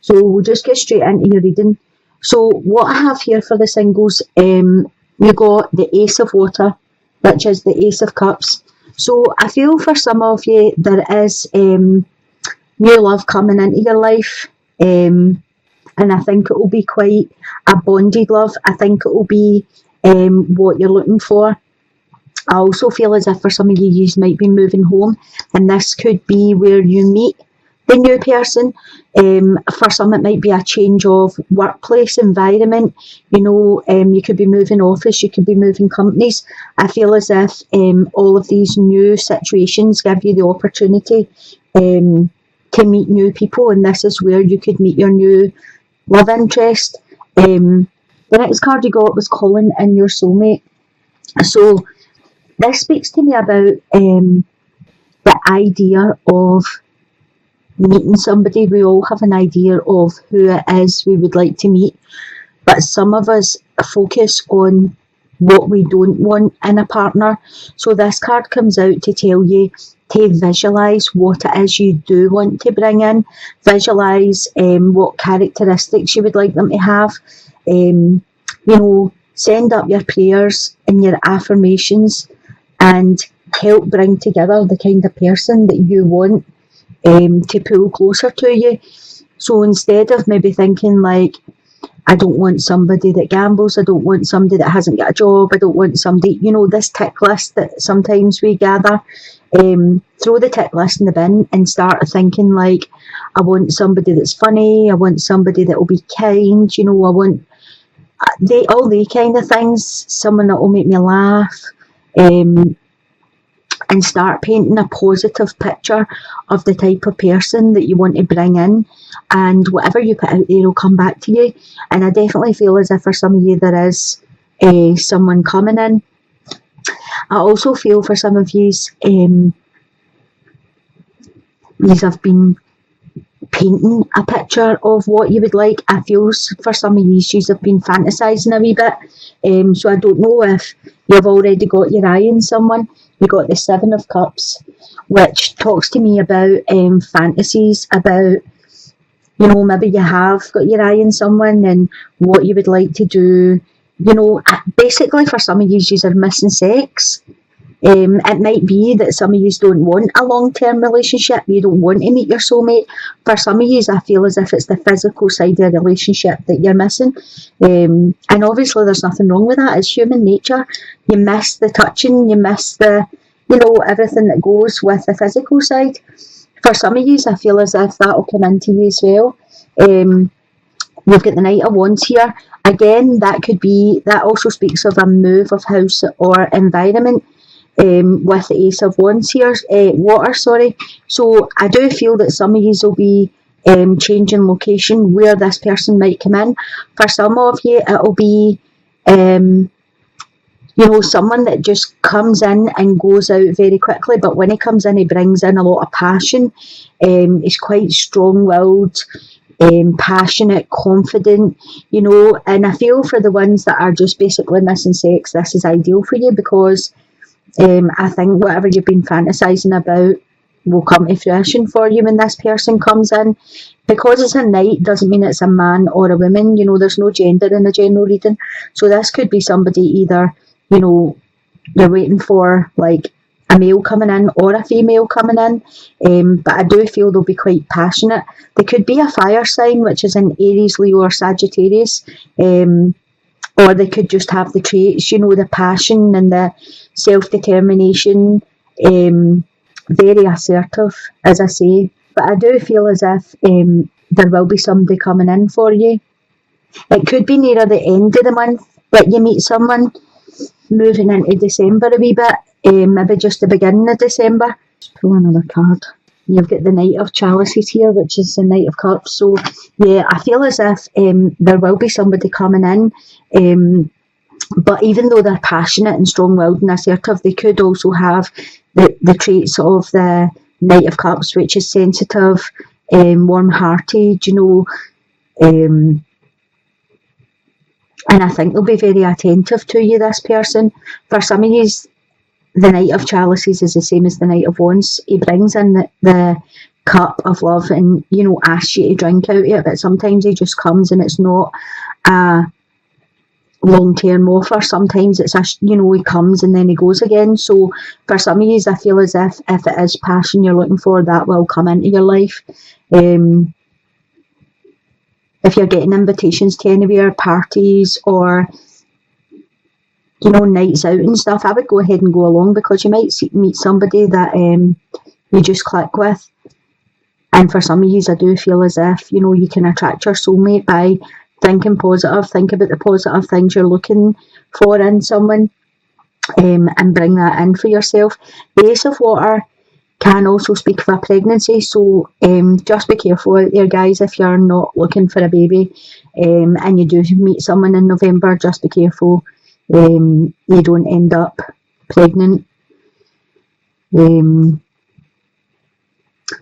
So we'll just get straight into your reading. So what I have here for the singles, you got the Ace of Water, which is the Ace of Cups. So I feel for some of you there is new love coming into your life, and I think it will be quite a bonded love. I think it will be what you're looking for. I also feel as if for some of you, you might be moving home, and this could be where you meet the new person. For some, it might be a change of workplace environment. You could be moving office, you could be moving companies. I feel as if all of these new situations give you the opportunity to meet new people, and this is where you could meet your new love interest. The next card you got was Calling in Your Soulmate. So this speaks to me about the idea of meeting somebody. We all have an idea of who it is we would like to meet, but some of us focus on what we don't want in a partner. So this card comes out to tell you to visualise what it is you do want to bring in. Visualise what characteristics you would like them to have. Send up your prayers and your affirmations and help bring together the kind of person that you want to pull closer to you. So instead of maybe thinking like, I don't want somebody that gambles, I don't want somebody that hasn't got a job, I don't want somebody, this tick list that sometimes we gather, throw the tick list in the bin and start thinking like, I want somebody that's funny, I want somebody that will be kind, I want all the kind of things, someone that will make me laugh, and start painting a positive picture of the type of person that you want to bring in, and whatever you put out there will come back to you. And I definitely feel as if for some of you there is someone coming in. I also feel for some of you have been painting a picture of what you would like. I feel for some of you have been fantasising a wee bit, so I don't know if you've already got your eye on someone. You got the Seven of Cups, which talks to me about fantasies, about, maybe you have got your eye on someone and what you would like to do. Basically for some of you are missing sex. It might be that some of you don't want a long-term relationship, you don't want to meet your soulmate. For some of you, I feel as if it's the physical side of the relationship that you're missing. And obviously there's nothing wrong with that, it's human nature. You miss the touching, you miss the, everything that goes with the physical side. For some of you, I feel as if that will come into you as well. You've got the Knight of Wands here. Again, that also speaks of a move of house or environment. With the Ace of Wands here, water, sorry. So I do feel that some of you will be changing location where this person might come in. For some of you, it'll be, someone that just comes in and goes out very quickly, but when he comes in, he brings in a lot of passion. He's quite strong-willed, passionate, confident, and I feel for the ones that are just basically missing sex, this is ideal for you, because I think whatever you've been fantasising about will come to fruition for you when this person comes in. Because it's a knight doesn't mean it's a man or a woman, there's no gender in the general reading. So this could be somebody either, you're waiting for like a male coming in or a female coming in, but I do feel they'll be quite passionate. They could be a fire sign, which is an Aries, Leo or Sagittarius, or they could just have the traits, the passion and the self-determination, very assertive, as I say. But I do feel as if there will be somebody coming in for you. It could be nearer the end of the month that you meet someone, moving into December a wee bit, maybe just the beginning of December. Let's pull another card. You've got the Knight of Chalices here, which is the Knight of Cups. So, yeah, I feel as if there will be somebody coming in. But even though they're passionate and strong-willed and assertive, they could also have the traits of the Knight of Cups, which is sensitive, warm-hearted, and I think they'll be very attentive to you, this person. For some of you, the Knight of Chalices is the same as the Knight of Wands. He brings in the cup of love and, you know, asks you to drink out of it, but sometimes he just comes and it's not a long-term offer. Sometimes it's you know, he comes and then he goes again. So for some of you, I feel as if it is passion you're looking for, that will come into your life. If you're getting invitations to anywhere, parties or, you know, nights out and stuff, I would go ahead and go along, because you might meet somebody that you just click with. And for some of you, I do feel as if, you know, you can attract your soulmate by thinking positive. Think about the positive things you're looking for in someone, and bring that in for yourself. The Ace of Water can also speak of a pregnancy, so just be careful out there, guys, if you're not looking for a baby, and you do meet someone in November. Just be careful you don't end up pregnant.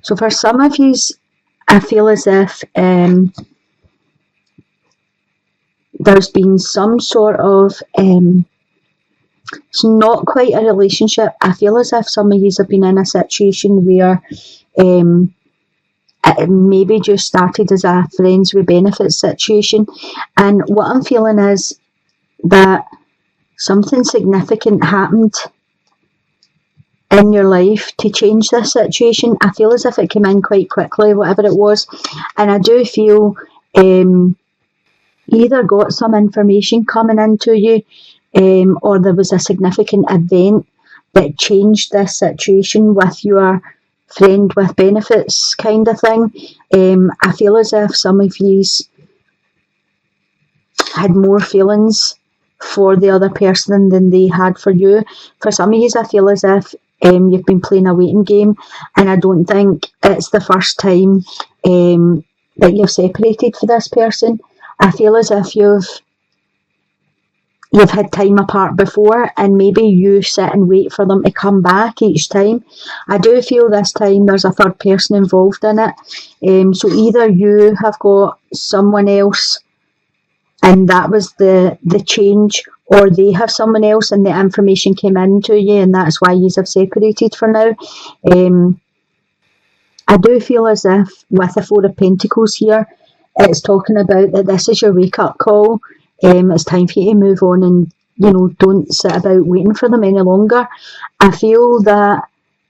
So for some of you, I feel as if there's been some sort of, it's not quite a relationship. I feel as if some of you have been in a situation where it maybe just started as a friends with benefits situation. And what I'm feeling is that something significant happened in your life to change this situation. I feel as if it came in quite quickly, whatever it was. And I do feel either got some information coming into you, or there was a significant event that changed this situation with your friend with benefits kind of thing. I feel as if some of you had more feelings for the other person than they had for you. For some of you, I feel as if you've been playing a waiting game, and I don't think it's the first time that you've separated for this person. I feel as if you've had time apart before, and maybe you sit and wait for them to come back each time. I do feel this time there's a third person involved in it. So either you have got someone else and that was the change, or they have someone else and the information came into you and that's why you have separated for now. I do feel as if with the Four of Pentacles here, it's talking about that this is your wake up call. It's time for you to move on and, you know, don't sit about waiting for them any longer. I feel that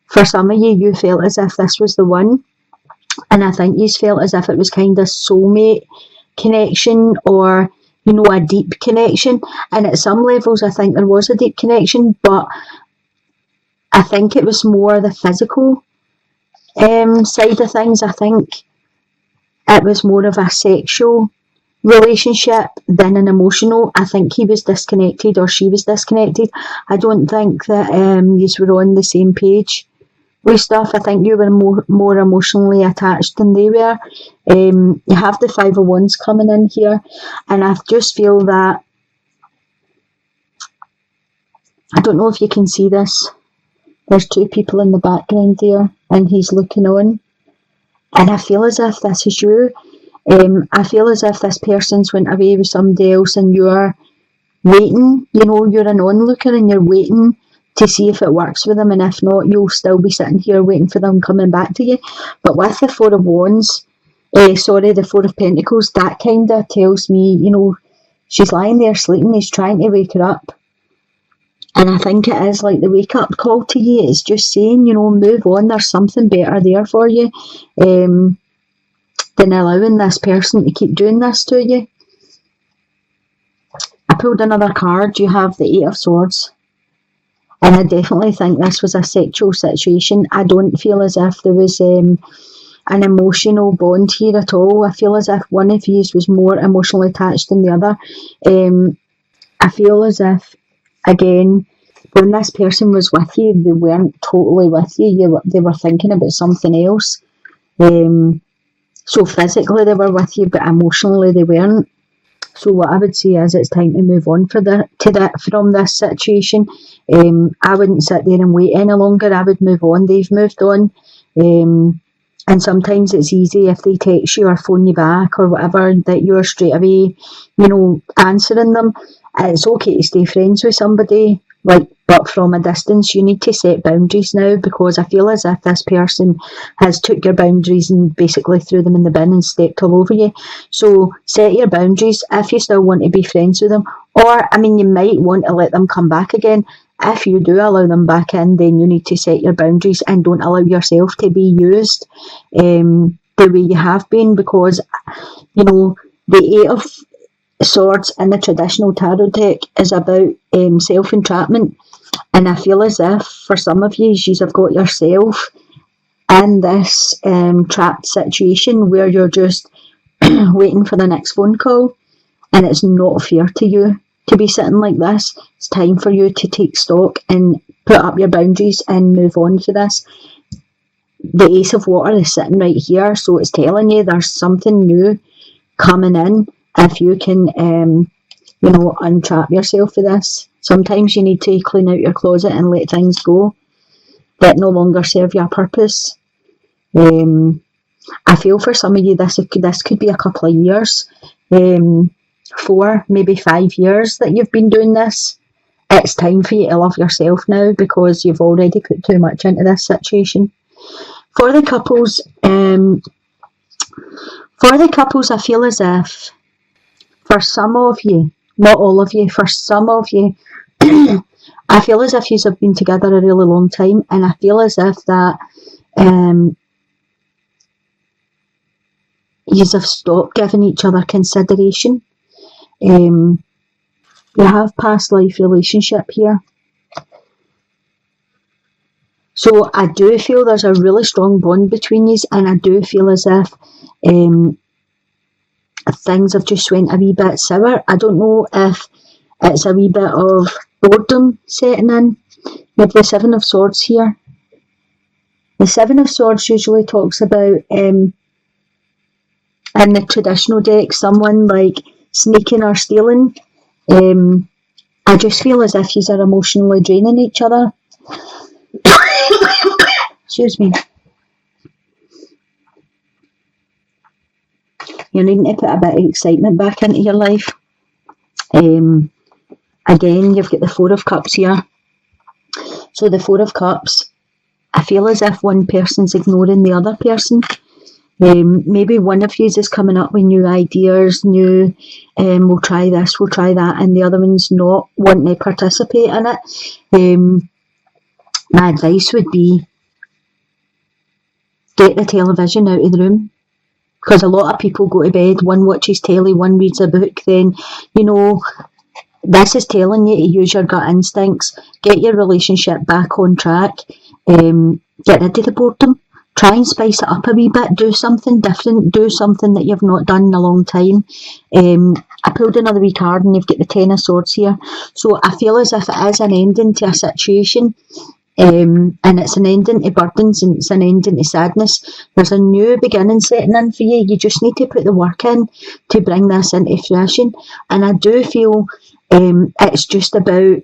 for some of you, you felt as if this was the one, and I think you felt as if it was kind of soulmate connection, or, you know, a deep connection. And at some levels, I think there was a deep connection, but I think it was more the physical side of things. I think it was more of a sexual relationship than an emotional. I think he was disconnected or she was disconnected. I don't think that you were on the same page with stuff. I think you were more emotionally attached than they were. You have the Five of Wands coming in here, and I just feel that, I don't know if you can see this, there's two people in the background there and he's looking on, and I feel as if this is you. I feel as if this person's went away with somebody else and you're waiting, you know, you're an onlooker and you're waiting to see if it works with them, and if not, you'll still be sitting here waiting for them coming back to you. But with the Four of Wands, the Four of Pentacles, that kind of tells me, you know, she's lying there sleeping, he's trying to wake her up. And I think it is like the wake up call to you. It's just saying, you know, move on, there's something better there for you. Than allowing this person to keep doing this to you. I pulled another card. You have the Eight of Swords. And I definitely think this was a sexual situation. I don't feel as if there was an emotional bond here at all. I feel as if one of you was more emotionally attached than the other. I feel as if, again, when this person was with you, they weren't totally with you. They were thinking about something else. So physically they were with you, but emotionally they weren't. So what I would say is it's time to move on from this situation. I wouldn't sit there and wait any longer. I would move on. They've moved on. And sometimes it's easy if they text you or phone you back or whatever, that you're straight away, you know, answering them. It's okay to stay friends with somebody. Like, but from a distance. You need to set boundaries now, because I feel as if this person has took your boundaries and basically threw them in the bin and stepped all over you. So set your boundaries if you still want to be friends with them. Or, I mean, you might want to let them come back again. If you do allow them back in, then you need to set your boundaries and don't allow yourself to be used the way you have been, because, you know, the Eight of Swords in the traditional tarot deck is about self-entrapment, and I feel as if for some of you have got yourself in this trapped situation where you're just waiting for the next phone call, and it's not fair to you to be sitting like this. It's time for you to take stock and put up your boundaries and move on to this. The Ace of Water is sitting right here, so it's telling you there's something new coming in if you can, untrap yourself for this. Sometimes you need to clean out your closet and let things go that no longer serve your purpose. I feel for some of you this could be a couple of years, 4, maybe 5 years that you've been doing this. It's time for you to love yourself now, because you've already put too much into this situation. For the couples, I feel as if for some of you, not all of you, for some of you, I feel as if you have been together a really long time, and I feel as if that you have stopped giving each other consideration. You have past life relationship here. So I do feel there's a really strong bond between you, and I do feel as if things have just went a wee bit sour. I don't know if it's a wee bit of boredom setting in. We have the Seven of Swords here. The Seven of Swords usually talks about, in the traditional deck, someone like sneaking or stealing. I just feel as if you are emotionally draining each other. Excuse me. You're needing to put a bit of excitement back into your life. Again, you've got the Four of Cups here. So the Four of Cups, I feel as if one person's ignoring the other person. Maybe one of you is coming up with new ideas, we'll try this, we'll try that, and the other one's not wanting to participate in it. My advice would be, get the television out of the room, because a lot of people go to bed, one watches telly, one reads a book. Then, this is telling you to use your gut instincts, get your relationship back on track, get rid of the boredom, try and spice it up a wee bit, do something different, do something that you've not done in a long time. I pulled another wee card and you've got the Ten of Swords here. So I feel as if it is an ending to a situation. And it's an ending to burdens, and it's an ending to sadness. There's a new beginning setting in for you. You just need to put the work in to bring this into fruition. And I do feel it's just about,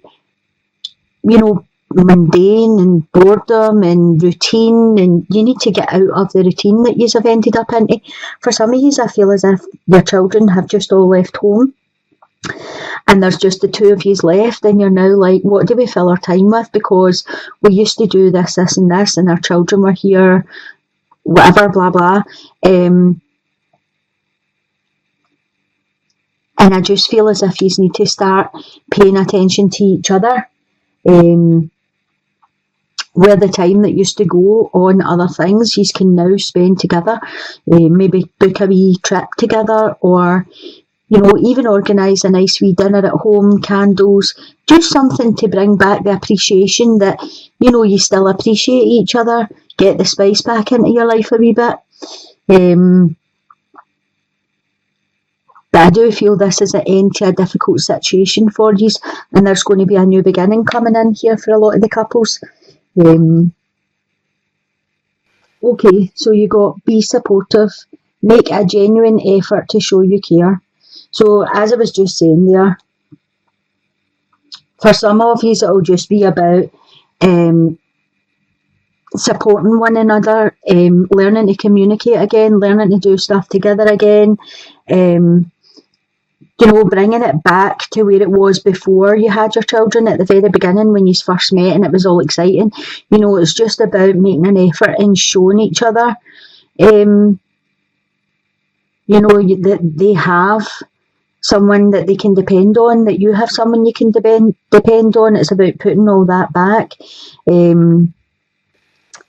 mundane and boredom and routine, and you need to get out of the routine that you have ended up into. For some of you, I feel as if your children have just all left home, and there's just the two of you left, and you're now like, what do we fill our time with? Because we used to do this, this and this, and our children were here, whatever, blah, blah. And I just feel as if you need to start paying attention to each other. Where the time that used to go on other things, you can now spend together. Maybe book a wee trip together, or even organise a nice wee dinner at home, candles, just something to bring back the appreciation that, you still appreciate each other, get the spice back into your life a wee bit. But I do feel this is an end to a difficult situation for you, and there's going to be a new beginning coming in here for a lot of the couples. Okay, so you got be supportive, make a genuine effort to show you care. So as I was just saying there, for some of you it'll just be about supporting one another, learning to communicate again, learning to do stuff together again, bringing it back to where it was before you had your children at the very beginning when you first met and it was all exciting. It's just about making an effort and showing each other, that they have someone that they can depend on, that you have someone you can depend on. It's about putting all that back.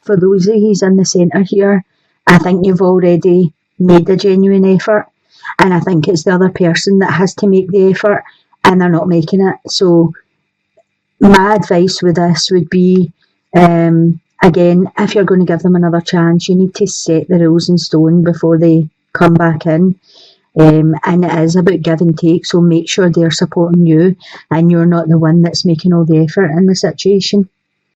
For those of you in the centre here, I think you've already made a genuine effort, and I think it's the other person that has to make the effort and they're not making it. So my advice with this would be, again, if you're going to give them another chance, you need to set the rules in stone before they come back in. And it is about give and take, so make sure they're supporting you and you're not the one that's making all the effort in the situation.